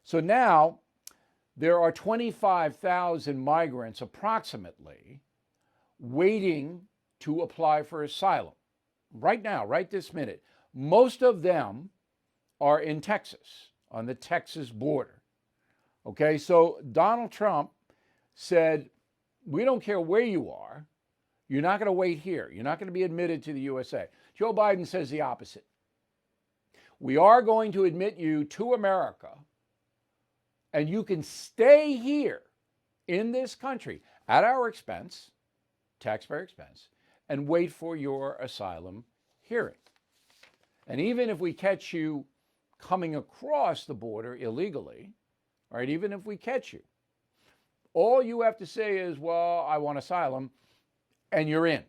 So now there are 25,000 migrants approximately waiting to apply for asylum right now, right this minute. Most of them are in Texas, on the Texas border. Okay, so Donald Trump said, we don't care where you are. You're not going to wait here. You're not going to be admitted to the USA. Joe Biden says the opposite. We are going to admit you to America, and you can stay here in this country at our expense, taxpayer expense, and wait for your asylum hearing. And even if we catch you coming across the border illegally, all right, even if we catch you, all you have to say is, well, I want asylum, and you're in.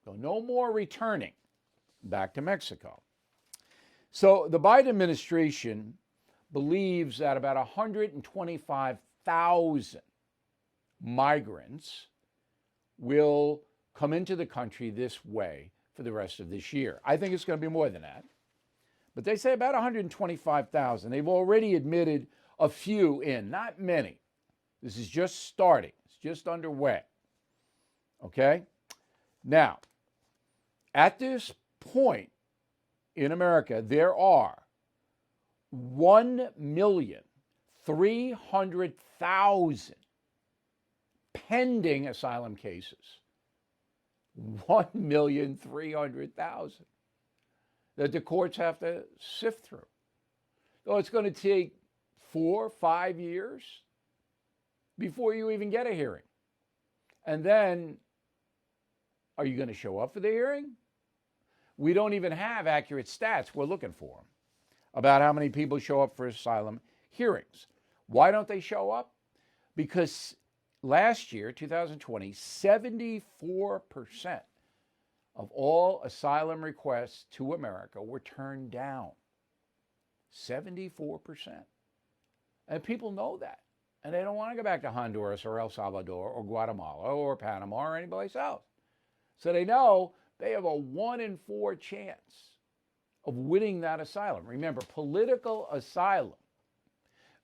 So no more returning back to Mexico. So the Biden administration believes that about 125,000 migrants will come into the country this way for the rest of this year. I think it's going to be more than that. But they say about 125,000. They've already admitted a few in, not many. This is just starting. It's just underway. Okay? Now, at this point in America, there are 1,300,000 pending asylum cases. 1,300,000 that the courts have to sift through. So it's going to take 4 or 5 years before you even get a hearing. And then, are you going to show up for the hearing? We don't even have accurate stats. We're looking for them about how many people show up for asylum hearings. Why don't they show up? Because last year, 2020, 74% of all asylum requests to America were turned down. 74%. And people know that. And they don't want to go back to Honduras or El Salvador or Guatemala or Panama or anyplace else. So they know they have a 1 in 4 chance of winning that asylum. Remember, political asylum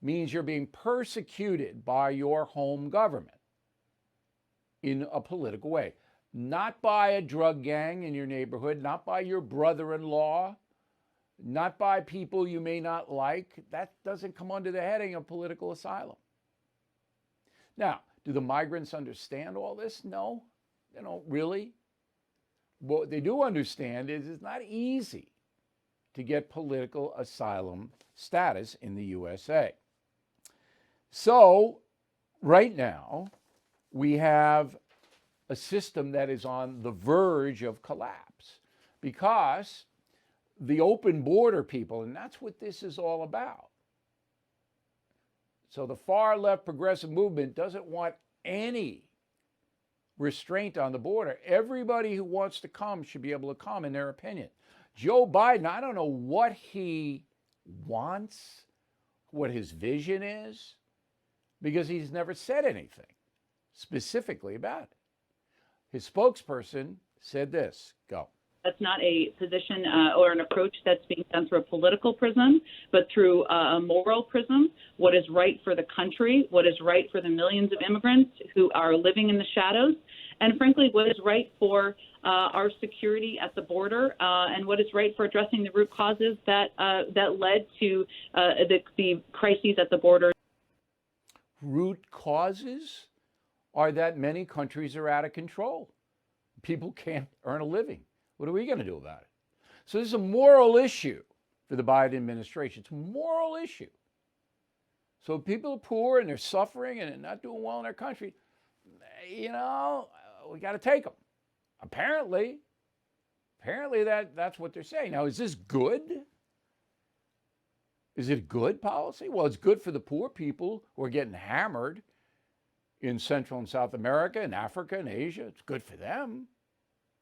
means you're being persecuted by your home government in a political way. Not by a drug gang in your neighborhood, not by your brother-in-law, not by people you may not like. That doesn't come under the heading of political asylum. Now, do the migrants understand all this? No, they don't really. What they do understand is it's not easy to get political asylum status in the USA. So, right now, we have a system that is on the verge of collapse because the open border people, and that's what this is all about. So the far left progressive movement doesn't want any restraint on the border. Everybody who wants to come should be able to come, in their opinion. Joe Biden, I don't know what he wants, what his vision is, because he's never said anything specifically about it. His spokesperson said this. Go. That's not a position or an approach that's being done through a political prism, but through a moral prism. What is right for the country, what is right for the millions of immigrants who are living in the shadows, and frankly, what is right for our security at the border, and what is right for addressing the root causes that led to the crises at the border. Root causes are that many countries are out of control. People can't earn a living. What are we going to do about it? So this is a moral issue for the Biden administration. It's a moral issue. So people are poor and they're suffering and they're not doing well in their country. We got to take them. Apparently that's what they're saying. Now, is this good? Is it good policy? Well, it's good for the poor people who are getting hammered in Central and South America and Africa and Asia. It's good for them.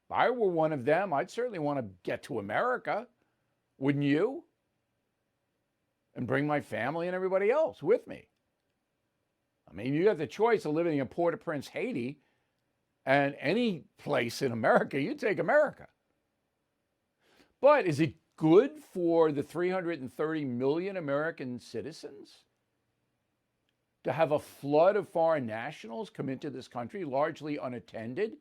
If I were one of them, I'd certainly want to get to America. Wouldn't you? And bring my family and everybody else with me. I mean, you got the choice of living in Port-au-Prince, Haiti, and any place in America. You take America. But is it good for the 330 million American citizens to have a flood of foreign nationals come into this country, largely unattended,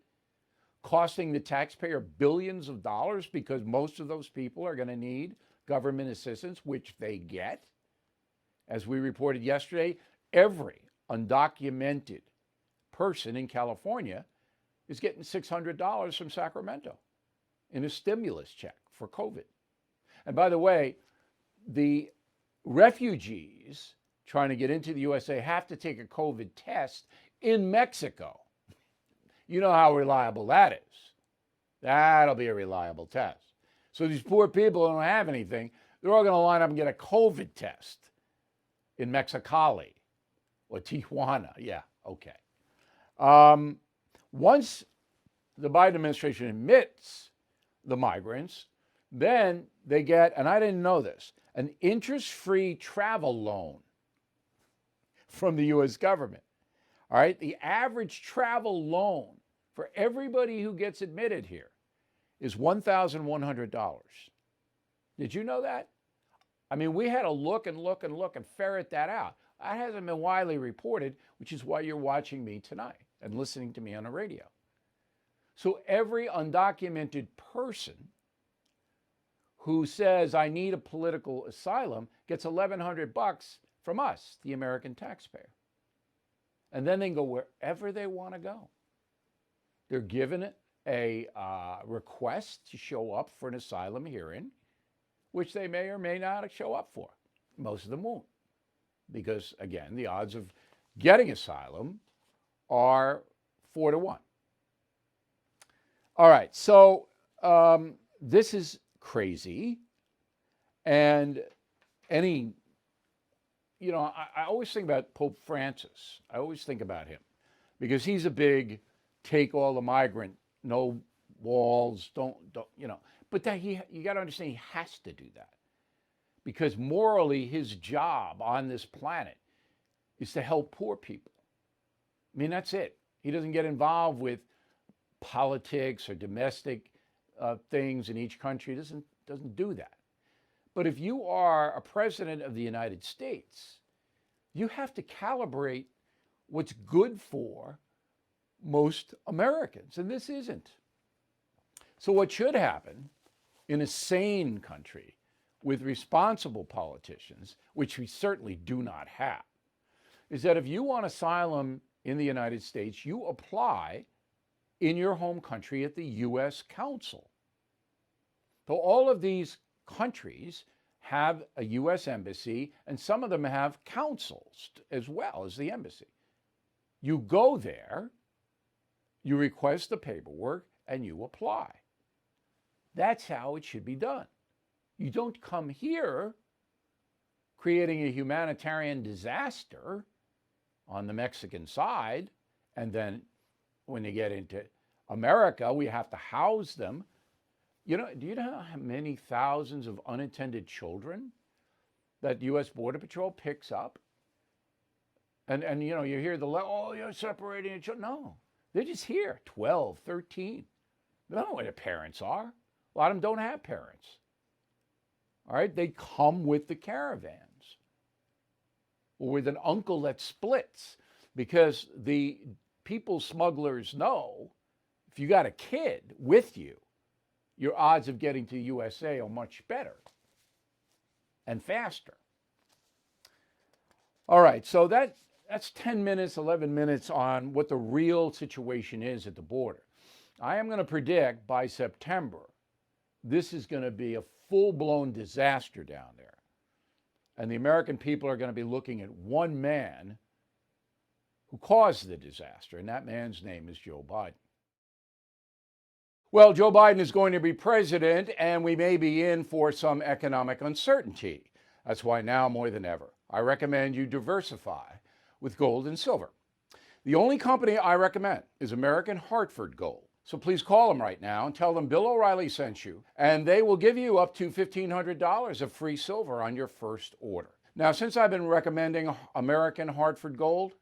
costing the taxpayer billions of dollars because most of those people are going to need government assistance, which they get? As we reported yesterday, every undocumented person in California is getting $600 from Sacramento in a stimulus check for COVID. And by the way, the refugees trying to get into the USA have to take a COVID test in Mexico. You know how reliable that is. That'll be a reliable test. So these poor people who don't have anything, they're all going to line up and get a COVID test in Mexicali or Tijuana. Yeah, okay. Once the Biden administration admits the migrants, then they get, and I didn't know this, an interest-free travel loan from the U.S. government. All right, the average travel loan for everybody who gets admitted here is $1,100. Did you know that? I mean, we had to look and ferret that out. That hasn't been widely reported, which is why you're watching me tonight and listening to me on the radio. So every undocumented person who says, I need a political asylum, gets $1,100 from us, the American taxpayer. And then they can go wherever they want to go. They're given a request to show up for an asylum hearing, which they may or may not show up for. Most of them won't. Because, again, the odds of getting asylum are 4 to 1. All right, so this is crazy. And any, you know, I always think about Pope Francis. I always think about him because he's a big take all the migrant, no walls, don't you know. But that you got to understand he has to do that because morally his job on this planet is to help poor people. I mean, that's it. He doesn't get involved with politics or domestic things in each country. He doesn't do that. But if you are a president of the United States, you have to calibrate what's good for most Americans, and this isn't. So what should happen in a sane country with responsible politicians, which we certainly do not have, is that if you want asylum in the United States, you apply in your home country at the U.S. Consul. So all of these countries have a U.S. embassy, and some of them have consuls as well as the embassy. You go there, you request the paperwork, and you apply. That's how it should be done. You don't come here creating a humanitarian disaster on the Mexican side, and then when they get into America, we have to house them. You know, do you know how many thousands of unattended children that U.S. Border Patrol picks up? And you know, you hear you're separating the children. No, they're just here, 12, 13. They don't know where their parents are. A lot of them don't have parents. All right, they come with the caravans or with an uncle that splits because the people smugglers know if you got a kid with you, your odds of getting to the USA are much better and faster. All right, so that's 10 minutes, 11 minutes on what the real situation is at the border. I am going to predict by September, this is going to be a full-blown disaster down there. And the American people are going to be looking at one man who caused the disaster, and that man's name is Joe Biden. Well, Joe Biden is going to be president, and we may be in for some economic uncertainty. That's why now more than ever, I recommend you diversify with gold and silver. The only company I recommend is American Hartford Gold. So please call them right now and tell them Bill O'Reilly sent you, and they will give you up to $1,500 of free silver on your first order. Now, since I've been recommending American Hartford Gold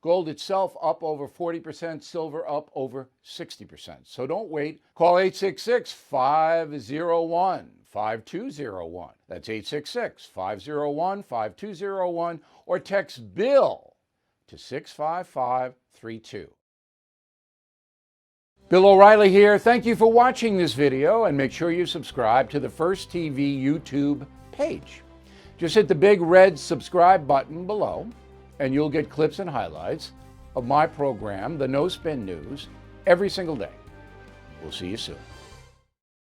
Gold itself up over 40%, silver up over 60%. So don't wait. Call 866-501-5201. That's 866-501-5201, or text BILL to 65532. Bill O'Reilly here. Thank you for watching this video, and make sure you subscribe to the First TV YouTube page. Just hit the big red subscribe button below, and you'll get clips and highlights of my program, The No Spin News, every single day. We'll see you soon.